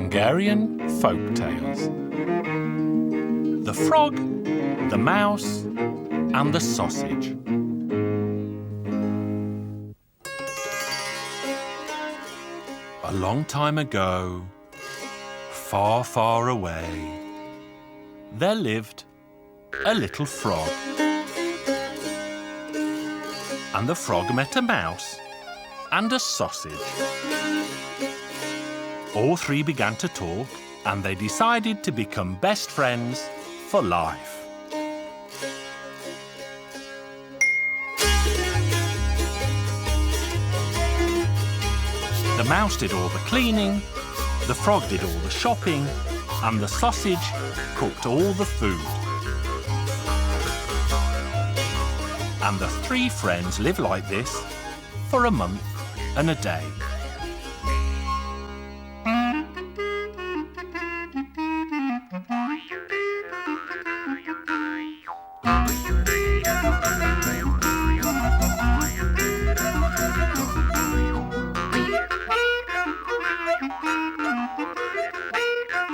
Hungarian Folk Tales. The Frog, the Mouse and the Sausage. A long time ago, far, far away, there lived a little frog. And the frog met a mouse and a sausage. All three began to talk, and they decided to become best friends for life. The mouse did all the cleaning, the frog did all the shopping, and the sausage cooked all the food. And the three friends lived like this for a month and a day.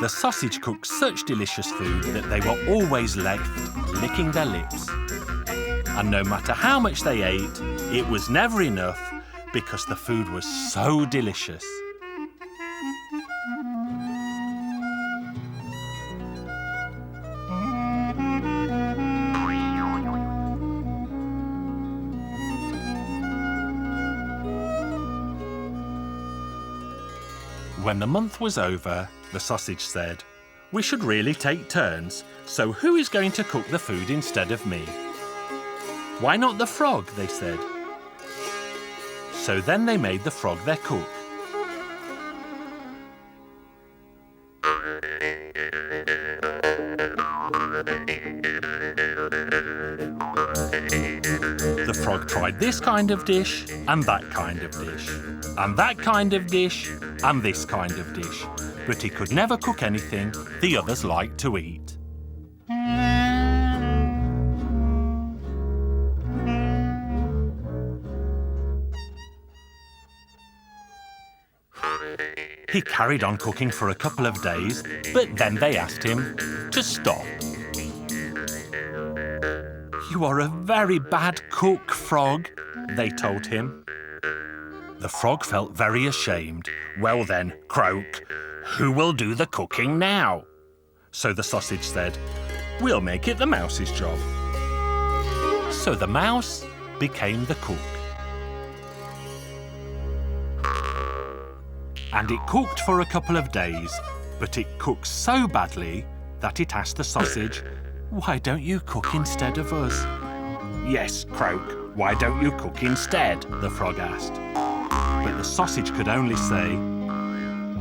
The sausage cooked such delicious food that they were always left licking their lips. And no matter how much they ate, it was never enough because the food was so delicious. When the month was over, the sausage said, "We should really take turns, so who is going to cook the food instead of me?" "Why not the frog?" they said. So then they made the frog their cook. The frog tried this kind of dish, and that kind of dish, and that kind of dish, and this kind of dish, but he could never cook anything the others liked to eat. He carried on cooking for a couple of days, but then they asked him to stop. "You are a very bad cook, Frog," they told him. The frog felt very ashamed. "Well then, croak, who will do the cooking now?" So the sausage said, "We'll make it the mouse's job." So the mouse became the cook. And it cooked for a couple of days, but it cooked so badly that it asked the sausage, "Why don't you cook instead of us?" "Yes, croak, why don't you cook instead?" the frog asked. But the sausage could only say,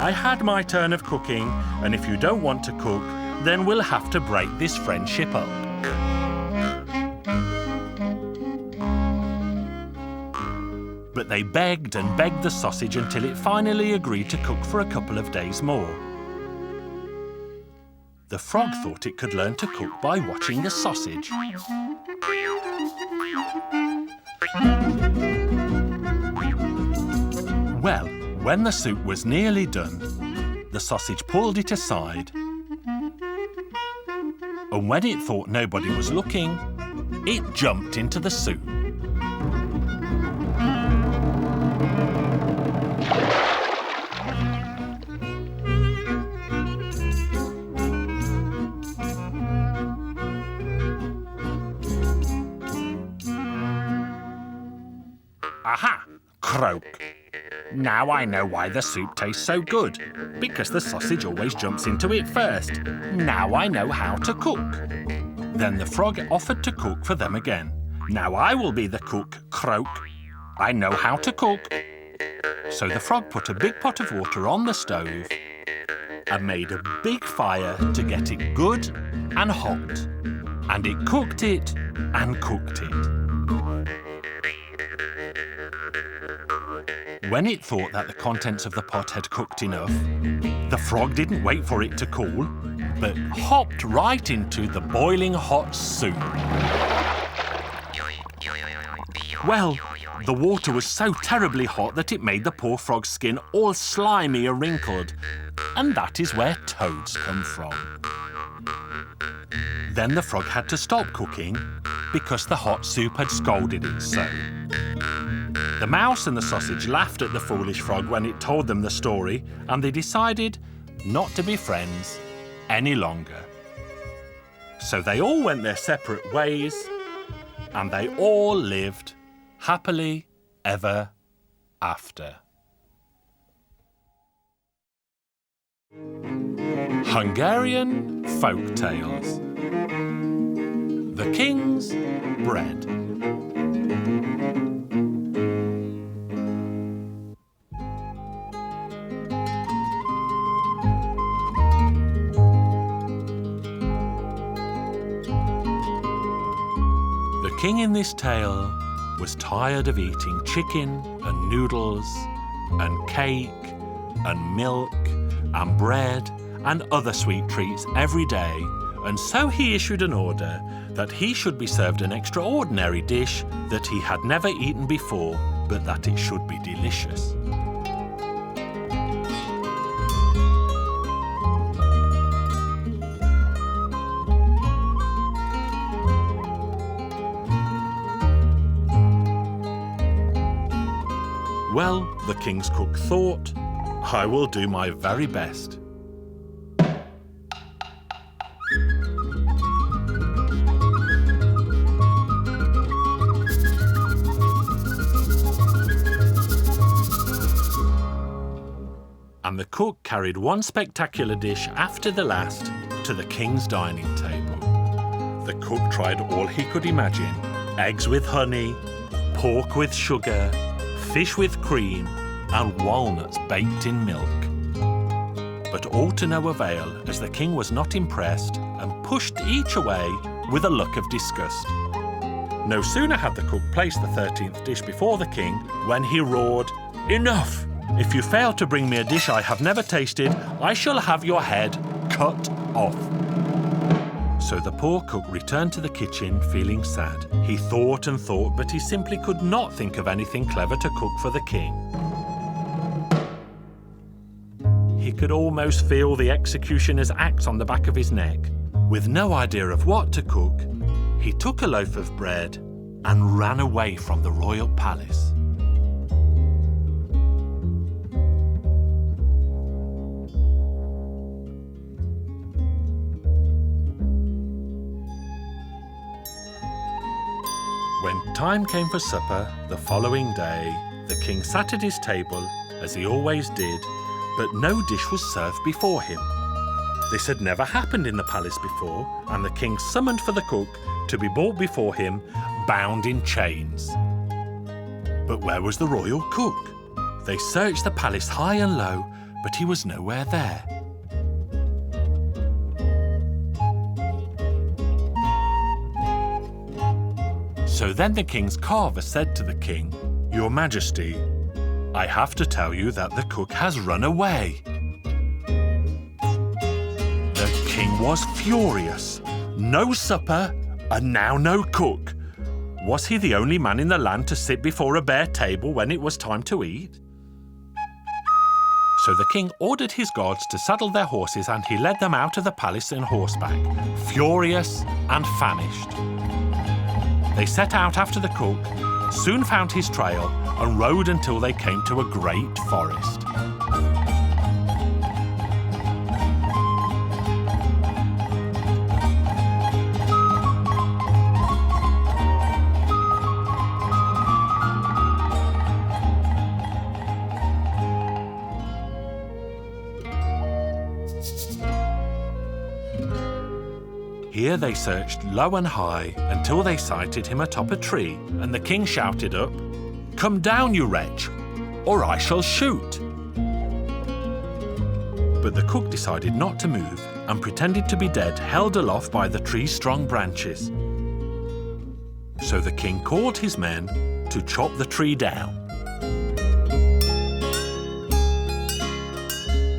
"I had my turn of cooking, and if you don't want to cook, then we'll have to break this friendship up." But they begged and begged the sausage until it finally agreed to cook for a couple of days more. The frog thought it could learn to cook by watching the sausage. Well, when the soup was nearly done, the sausage pulled it aside. And when it thought nobody was looking, it jumped into the soup. "Aha! Croak. Now I know why the soup tastes so good. Because the sausage always jumps into it first. Now I know how to cook." Then the frog offered to cook for them again. "Now I will be the cook, Croak. I know how to cook." So the frog put a big pot of water on the stove and made a big fire to get it good and hot. And it cooked it and cooked it. When it thought that the contents of the pot had cooked enough, the frog didn't wait for it to cool, but hopped right into the boiling hot soup. Well, The water was so terribly hot that it made the poor frog's skin all slimy and wrinkled. And that is where toads come from. Then the frog had to stop cooking because the hot soup had scalded it so. The mouse and the sausage laughed at the foolish frog when it told them the story, and they decided not to be friends any longer. So they all went their separate ways, and they all lived happily ever after. Hungarian Folk Tales. The King's Bread. The king in this tale was tired of eating chicken and noodles and cake and milk and bread and other sweet treats every day, and so he issued an order that he should be served an extraordinary dish that he had never eaten before, but that it should be delicious. Well, the king's cook thought, I will do my very best. And the cook carried one spectacular dish after the last to the king's dining table. The cook tried all he could imagine: eggs with honey, pork with sugar, fish with cream, and walnuts baked in milk. But all to no avail, as the king was not impressed and pushed each away with a look of disgust. No sooner had the cook placed the 13th dish before the king when he roared, "Enough! If you fail to bring me a dish I have never tasted, I shall have your head cut off." So the poor cook returned to the kitchen feeling sad. He thought and thought, but he simply could not think of anything clever to cook for the king. He could almost feel the executioner's axe on the back of his neck. With no idea of what to cook, he took a loaf of bread and ran away from the royal palace. When time came for supper the following day, the king sat at his table, as he always did, but no dish was served before him. This had never happened in the palace before, and the king summoned for the cook to be brought before him, bound in chains. But where was the royal cook? They searched the palace high and low, but he was nowhere there. So then the king's carver said to the king, "Your Majesty, I have to tell you that the cook has run away." The king was furious. No supper, and now no cook. Was he the only man in the land to sit before a bare table when it was time to eat? So the king ordered his guards to saddle their horses, and he led them out of the palace on horseback, furious and famished. They set out after the cook, soon found his trail, and rode until they came to a great forest. Here they searched low and high until they sighted him atop a tree, and the king shouted up, "Come down, you wretch, or I shall shoot." But the cook decided not to move and pretended to be dead, held aloft by the tree's strong branches. So the king called his men to chop the tree down.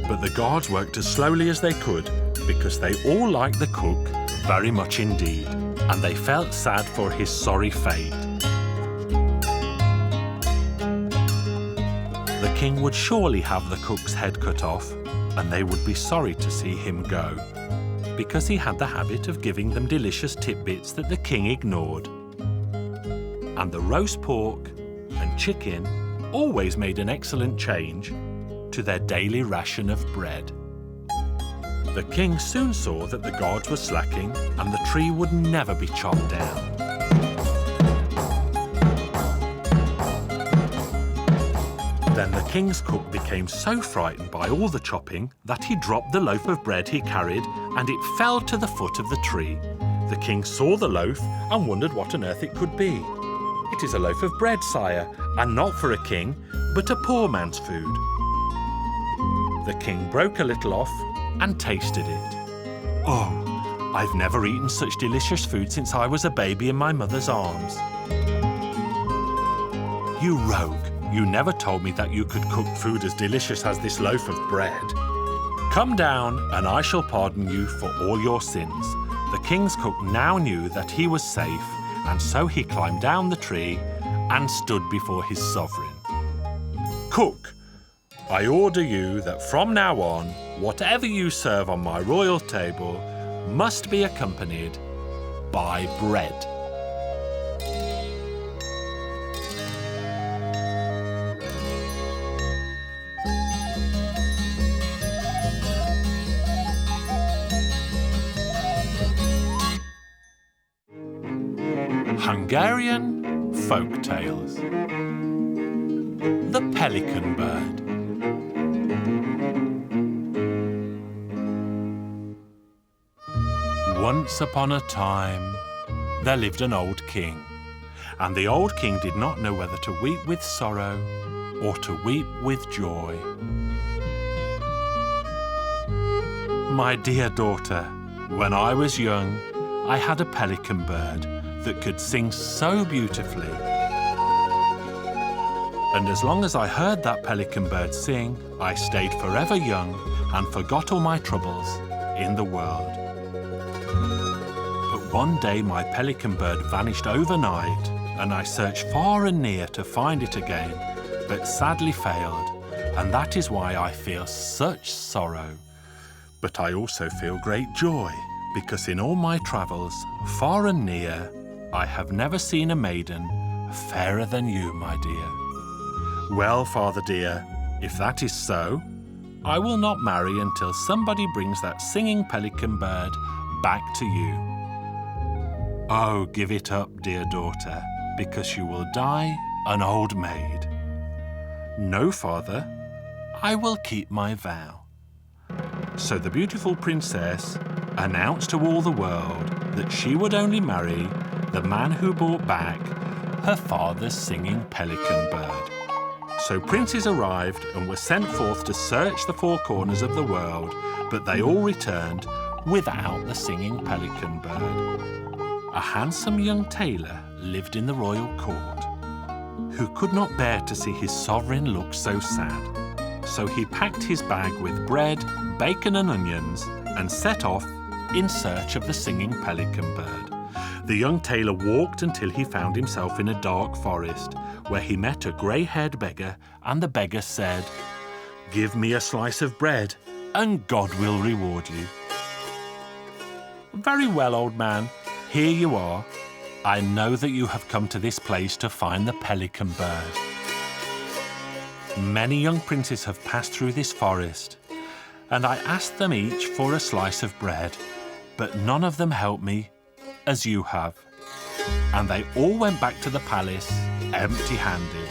But the guards worked as slowly as they could because they all liked the cook very much indeed, and they felt sad for his sorry fate. the king would surely have the cook's head cut off, and they would be sorry to see him go, because he had the habit of giving them delicious tidbits that the king ignored. And the roast pork and chicken always made an excellent change to their daily ration of bread. The king soon saw that the guards were slacking and the tree would never be chopped down. Then the king's cook became so frightened by all the chopping that he dropped the loaf of bread he carried and it fell to the foot of the tree. The king saw the loaf and wondered what on earth it could be. "It is a loaf of bread, sire, and not for a king, but a poor man's food." The king broke a little off and tasted it. "Oh, I've never eaten such delicious food since I was a baby in my mother's arms." "You rogue, you never told me that you could cook food as delicious as this loaf of bread. Come down and I shall pardon you for all your sins." The king's cook now knew that he was safe, and so he climbed down the tree and stood before his sovereign. "Cook, I order you that from now on, whatever you serve on my royal table must be accompanied by bread." Hungarian Folk Tales. The Pelican Bird. Once upon a time, there lived an old king, and the old king did not know whether to weep with sorrow or to weep with joy. "My dear daughter, when I was young, I had a pelican bird that could sing so beautifully. And as long as I heard that pelican bird sing, I stayed forever young and forgot all my troubles in the world. But one day my pelican bird vanished overnight, and I searched far and near to find it again, but sadly failed, and that is why I feel such sorrow. But I also feel great joy, because in all my travels, far and near, I have never seen a maiden fairer than you, my dear." "Well, father dear, if that is so, I will not marry until somebody brings that singing pelican bird back to you." "Oh, give it up, dear daughter, because you will die an old maid." "No, father, I will keep my vow." So the beautiful princess announced to all the world that she would only marry the man who brought back her father's singing pelican bird. So princes arrived and were sent forth to search the four corners of the world, but they all returned without the singing pelican bird. A handsome young tailor lived in the royal court, who could not bear to see his sovereign look so sad. So he packed his bag with bread, bacon and onions and set off in search of the singing pelican bird. The young tailor walked until he found himself in a dark forest, where he met a grey-haired beggar, and the beggar said, "Give me a slice of bread, and God will reward you." "Very well, old man, here you are. I know that you have come to this place to find the pelican bird. Many young princes have passed through this forest, and I asked them each for a slice of bread, but none of them helped me as you have, and they all went back to the palace empty-handed.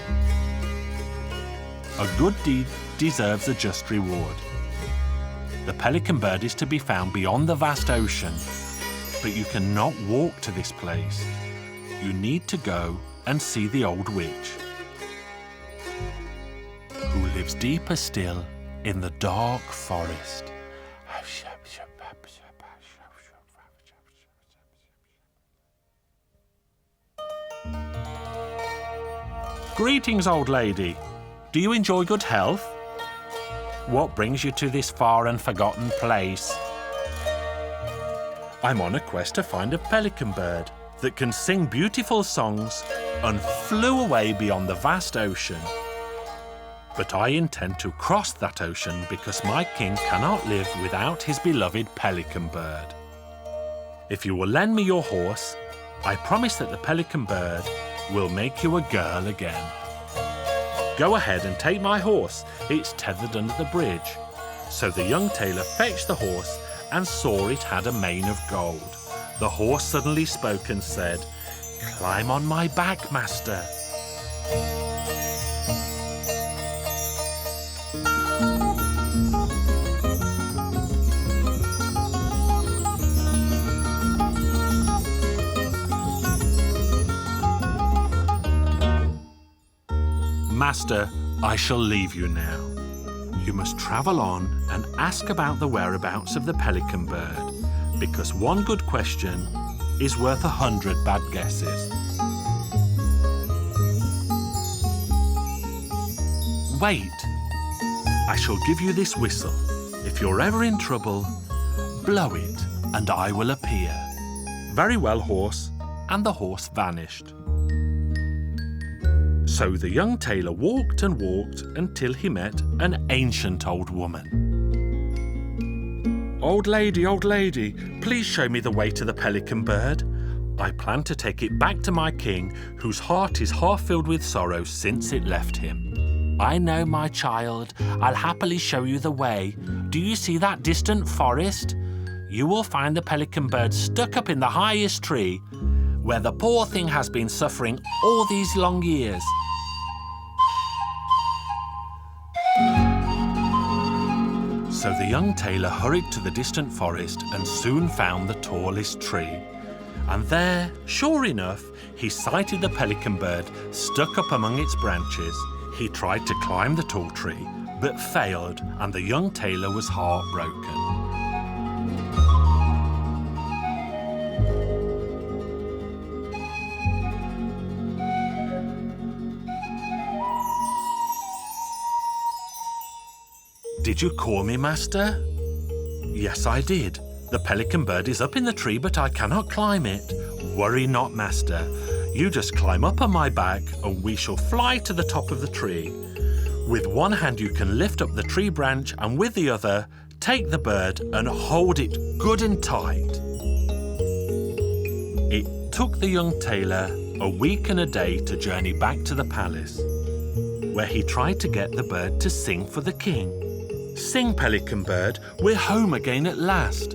A good deed deserves a just reward. The pelican bird is to be found beyond the vast ocean, but you cannot walk to this place. You need to go and see the old witch, who lives deeper still in the dark forest." "Greetings, old lady. Do you enjoy good health? What brings you to this far and forgotten place?" "I'm on a quest to find a pelican bird that can sing beautiful songs and flew away beyond the vast ocean." But I intend to cross that ocean because my king cannot live without his beloved Pelican Bird. If you will lend me your horse, I promise that the Pelican Bird will make you a girl again. Go ahead and take my horse. It's tethered under the bridge. So the young tailor fetched the horse and saw it had a mane of gold. The horse suddenly spoke and said, "Climb on my back, master." Master, I shall leave you now. You must travel on and ask about the whereabouts of the Pelican Bird, because one good question is worth 100 bad guesses. Wait, I shall give you this whistle. If you're ever in trouble, blow it and I will appear. Very well, horse, and the horse vanished. So the young tailor walked and walked until he met an ancient old woman. Old lady, please show me the way to the Pelican Bird. I plan to take it back to my king, whose heart is half filled with sorrow since it left him. I know, my child. I'll happily show you the way. Do you see that distant forest? You will find the Pelican Bird stuck up in the highest tree, where the poor thing has been suffering all these long years. So the young tailor hurried to the distant forest and soon found the tallest tree. And there, sure enough, he sighted the Pelican Bird stuck up among its branches. He tried to climb the tall tree, but failed, and the young tailor was heartbroken. Did you call me, master? Yes, I did. The Pelican Bird is up in the tree, but I cannot climb it. Worry not, master. You just climb up on my back and we shall fly to the top of the tree. With one hand you can lift up the tree branch and with the other, take the bird and hold it good and tight. It took the young tailor a week and a day to journey back to the palace, where he tried to get the bird to sing for the king. Sing, Pelican Bird, we're home again at last.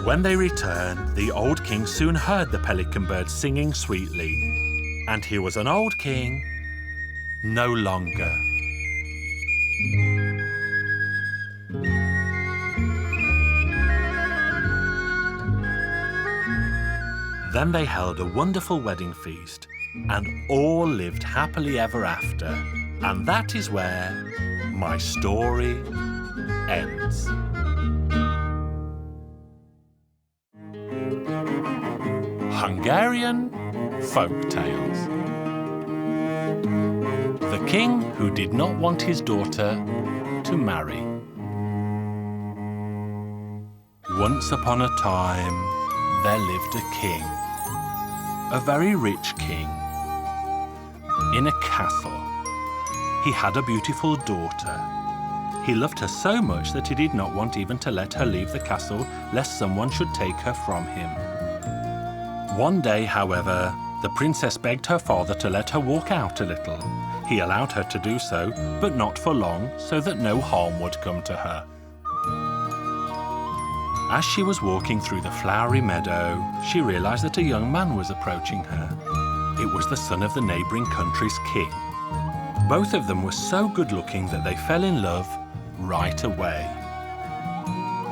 When they returned, the old king soon heard the Pelican Bird singing sweetly, and he was an old king no longer. Then they held a wonderful wedding feast, and all lived happily ever after. And that is where my story ends. Hungarian Folk Tales. The king who did not want his daughter to marry. Once upon a time, there lived a king, a very rich king, in a castle. He had a beautiful daughter. He loved her so much that he did not want even to let her leave the castle, lest someone should take her from him. One day, however, the princess begged her father to let her walk out a little. He allowed her to do so, but not for long, so that no harm would come to her. As she was walking through the flowery meadow, she realized that a young man was approaching her. It was the son of the neighboring country's king. Both of them were so good-looking that they fell in love right away.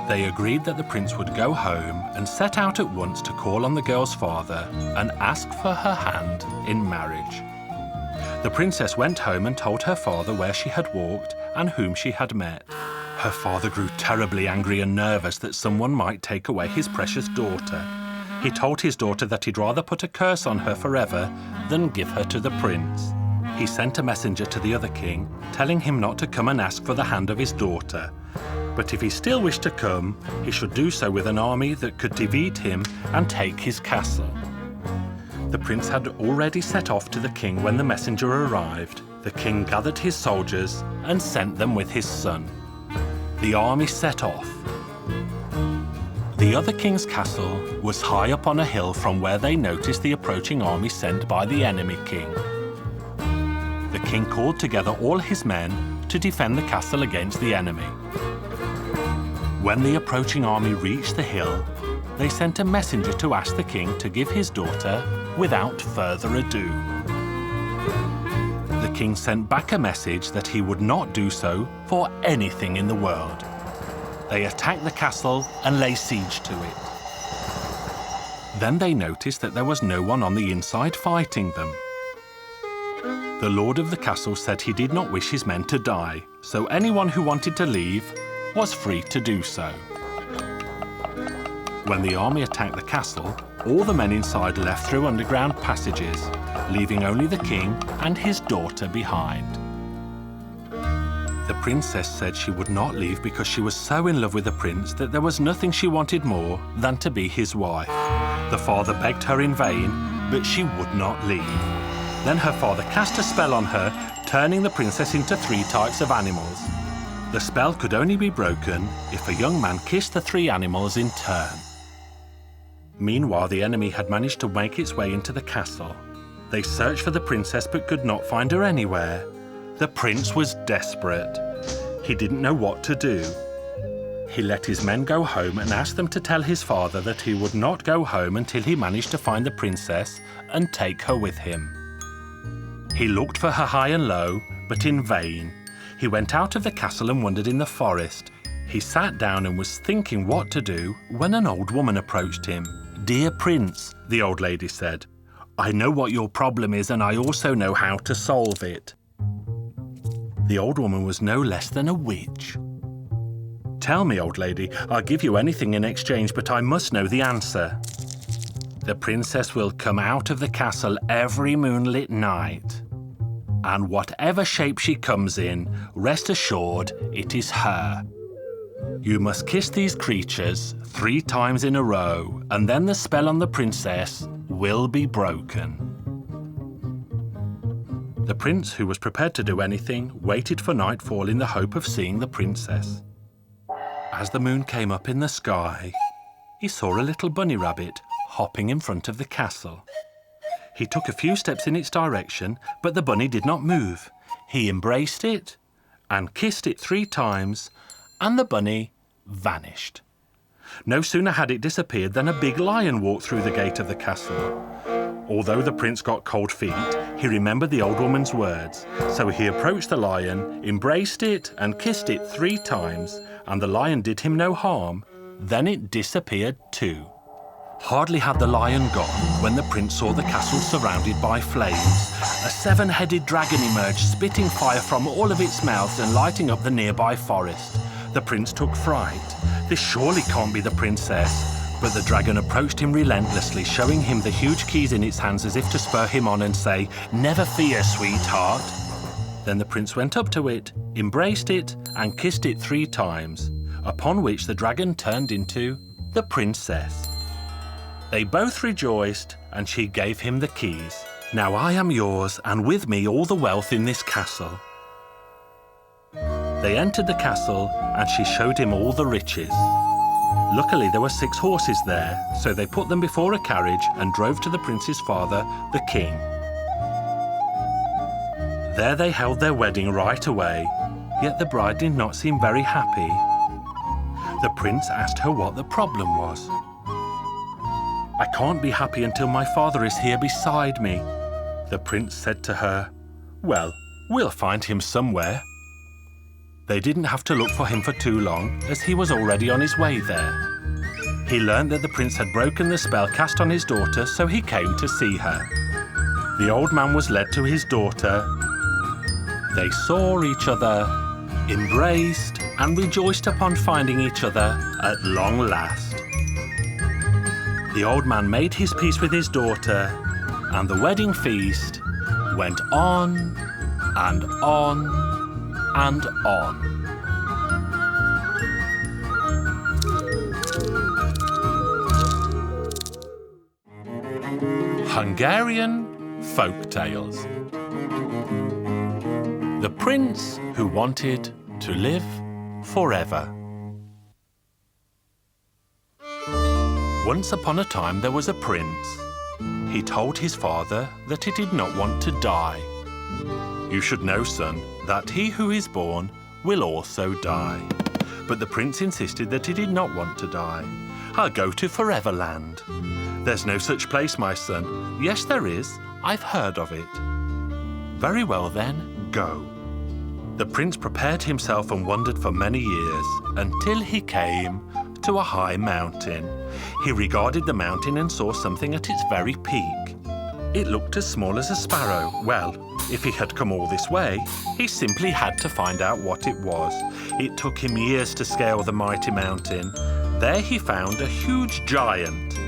They agreed that the prince would go home and set out at once to call on the girl's father and ask for her hand in marriage. The princess went home and told her father where she had walked and whom she had met. Her father grew terribly angry and nervous that someone might take away his precious daughter. He told his daughter that he'd rather put a curse on her forever than give her to the prince. He sent a messenger to the other king, telling him not to come and ask for the hand of his daughter. But if he still wished to come, he should do so with an army that could defeat him and take his castle. The prince had already set off to the king when the messenger arrived. The king gathered his soldiers and sent them with his son. The army set off. The other king's castle was high up on a hill from where they noticed the approaching army sent by the enemy king. The king called together all his men to defend the castle against the enemy. When the approaching army reached the hill, they sent a messenger to ask the king to give his daughter without further ado. The king sent back a message that he would not do so for anything in the world. They attacked the castle and lay siege to it. Then they noticed that there was no one on the inside fighting them. The lord of the castle said he did not wish his men to die, so anyone who wanted to leave was free to do so. When the army attacked the castle, all the men inside left through underground passages, leaving only the king and his daughter behind. The princess said she would not leave because she was so in love with the prince that there was nothing she wanted more than to be his wife. The father begged her in vain, but she would not leave. Then her father cast a spell on her, turning the princess into 3 types of animals. The spell could only be broken if a young man kissed the 3 animals in turn. Meanwhile, the enemy had managed to make its way into the castle. They searched for the princess but could not find her anywhere. The prince was desperate. He didn't know what to do. He let his men go home and asked them to tell his father that he would not go home until he managed to find the princess and take her with him. He looked for her high and low, but in vain. He went out of the castle and wandered in the forest. He sat down and was thinking what to do when an old woman approached him. "Dear Prince," the old lady said, "I know what your problem is and I also know how to solve it." The old woman was no less than a witch. "Tell me, old lady, I'll give you anything in exchange, but I must know the answer." "The princess will come out of the castle every moonlit night. And whatever shape she comes in, rest assured it is her. You must kiss these creatures 3 times in a row, and then the spell on the princess will be broken." The prince, who was prepared to do anything, waited for nightfall in the hope of seeing the princess. As the moon came up in the sky, he saw a little bunny rabbit hopping in front of the castle. He took a few steps in its direction, but the bunny did not move. He embraced it and kissed it 3 times, and the bunny vanished. No sooner had it disappeared than a big lion walked through the gate of the castle. Although the prince got cold feet, he remembered the old woman's words, so he approached the lion, embraced it and kissed it 3 times, and the lion did him no harm. Then it disappeared too. Hardly had the lion gone when the prince saw the castle surrounded by flames. A 7-headed dragon emerged, spitting fire from all of its mouths and lighting up the nearby forest. The prince took fright. This surely can't be the princess. But the dragon approached him relentlessly, showing him the huge keys in its hands as if to spur him on and say, "Never fear, sweetheart." Then the prince went up to it, embraced it and kissed it 3 times, upon which the dragon turned into the princess. They both rejoiced, and she gave him the keys. "Now I am yours, and with me all the wealth in this castle." They entered the castle, and she showed him all the riches. Luckily, there were 6 horses there, so they put them before a carriage and drove to the prince's father, the king. There they held their wedding right away, yet the bride did not seem very happy. The prince asked her what the problem was. "I can't be happy until my father is here beside me." The prince said to her, "Well, we'll find him somewhere." They didn't have to look for him for too long, as he was already on his way there. He learned that the prince had broken the spell cast on his daughter, so he came to see her. The old man was led to his daughter. They saw each other, embraced, and rejoiced upon finding each other at long last. The old man made his peace with his daughter, and the wedding feast went on and on and on. Hungarian Folk Tales. The Prince Who Wanted to Live Forever. Once upon a time there was a prince. He told his father that he did not want to die. "You should know, son, that he who is born will also die." But the prince insisted that he did not want to die. "I'll go to Foreverland." "There's no such place, my son." "Yes, there is. I've heard of it." "Very well then, go." The prince prepared himself and wandered for many years until he came to a high mountain. He regarded the mountain and saw something at its very peak. It looked as small as a sparrow. Well, if he had come all this way, he simply had to find out what it was. It took him years to scale the mighty mountain. There he found a huge giant.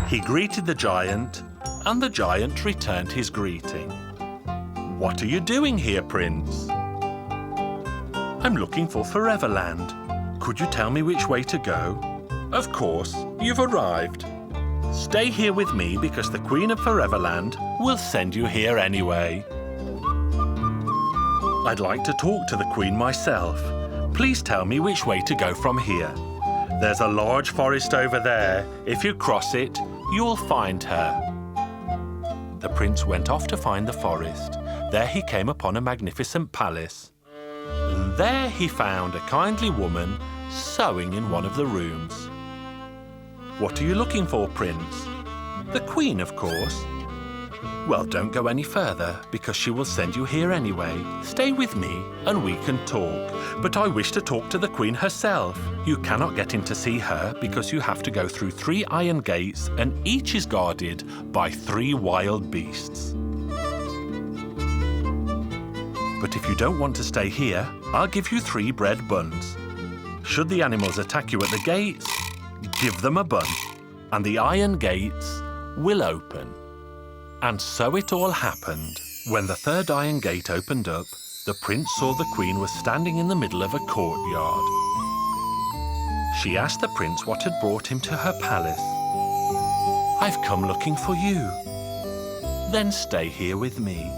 He greeted the giant, and the giant returned his greeting. "What are you doing here, Prince?" "I'm looking for Foreverland. Could you tell me which way to go?" "Of course, you've arrived. Stay here with me because the Queen of Foreverland will send you here anyway." "I'd like to talk to the Queen myself. Please tell me which way to go from here." "There's a large forest over there. If you cross it, you'll find her." The prince went off to find the forest. There he came upon a magnificent palace. And there he found a kindly woman sewing in one of the rooms. "What are you looking for, Prince?" "The Queen, of course." "Well, don't go any further, because she will send you here anyway. Stay with me, and we can talk." "But I wish to talk to the Queen herself." "You cannot get in to see her, because you have to go through 3 iron gates, and each is guarded by 3 wild beasts. But if you don't want to stay here, I'll give you 3 bread buns. Should the animals attack you at the gates, give them a bun, and the iron gates will open." And so it all happened. When the 3rd iron gate opened up, the prince saw the Queen was standing in the middle of a courtyard. She asked the prince what had brought him to her palace. "I've come looking for you." "Then stay here with me."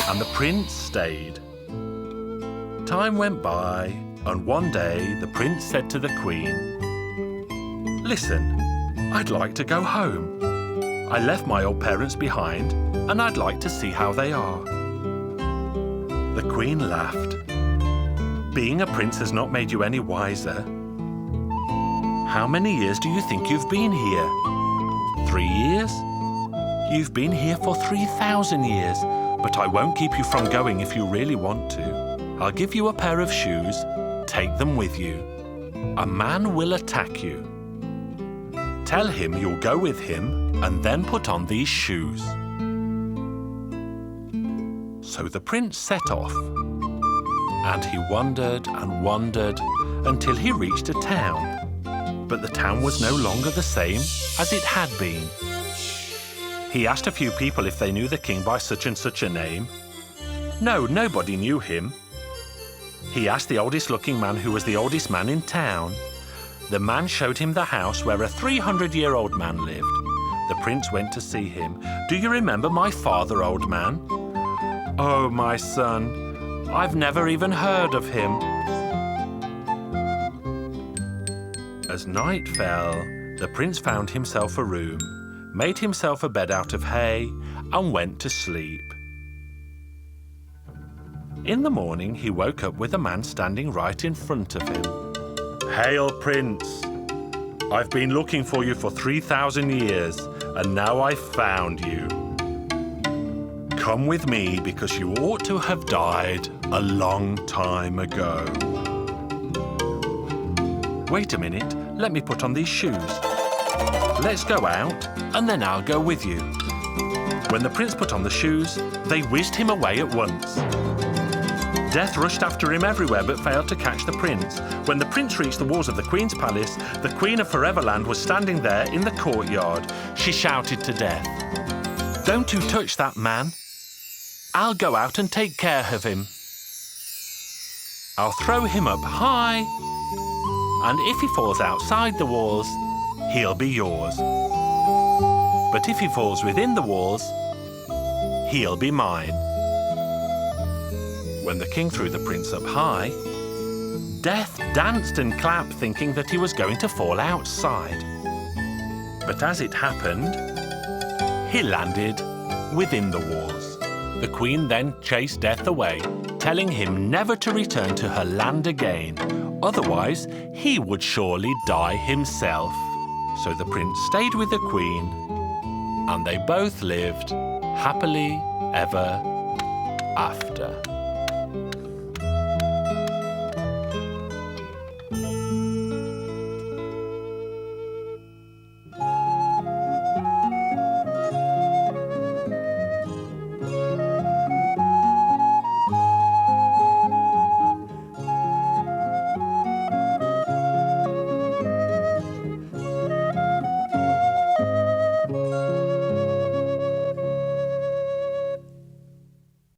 And the prince stayed. Time went by, and one day the prince said to the Queen, "Listen, I'd like to go home. I left my old parents behind, and I'd like to see how they are." The Queen laughed. "Being a prince has not made you any wiser. How many years do you think you've been here? 3 years? You've been here for 3,000 years, but I won't keep you from going if you really want to. I'll give you a pair of shoes. Take them with you. A man will attack you. Tell him you'll go with him and then put on these shoes." So the prince set off, and he wandered and wandered until he reached a town. But the town was no longer the same as it had been. He asked a few people if they knew the king by such and such a name. No, nobody knew him. He asked the oldest looking man who was the oldest man in town. The man showed him the house where a 300-year-old man lived. The prince went to see him. "Do you remember my father, old man?" "Oh, my son, I've never even heard of him." As night fell, the prince found himself a room, made himself a bed out of hay, and went to sleep. In the morning, he woke up with a man standing right in front of him. "Hail, Prince! I've been looking for you for 3,000 years, and now I've found you. come with me because you ought to have died a long time ago. Wait a minute, let me put on these shoes. Let's go out, and then I'll go with you. When the prince put on the shoes, they whizzed him away at once. Death rushed after him everywhere but failed to catch the prince. When the prince reached the walls of the Queen's palace, the Queen of Foreverland was standing there in the courtyard. She shouted to Death, "Don't you touch that man. I'll go out and take care of him. I'll throw him up high, and if he falls outside the walls, he'll be yours. But if he falls within the walls, he'll be mine." When the king threw the prince up high, Death danced and clapped, thinking that he was going to fall outside. But as it happened, he landed within the walls. The queen then chased Death away, telling him never to return to her land again, otherwise he would surely die himself. So the prince stayed with the queen, and they both lived happily ever after.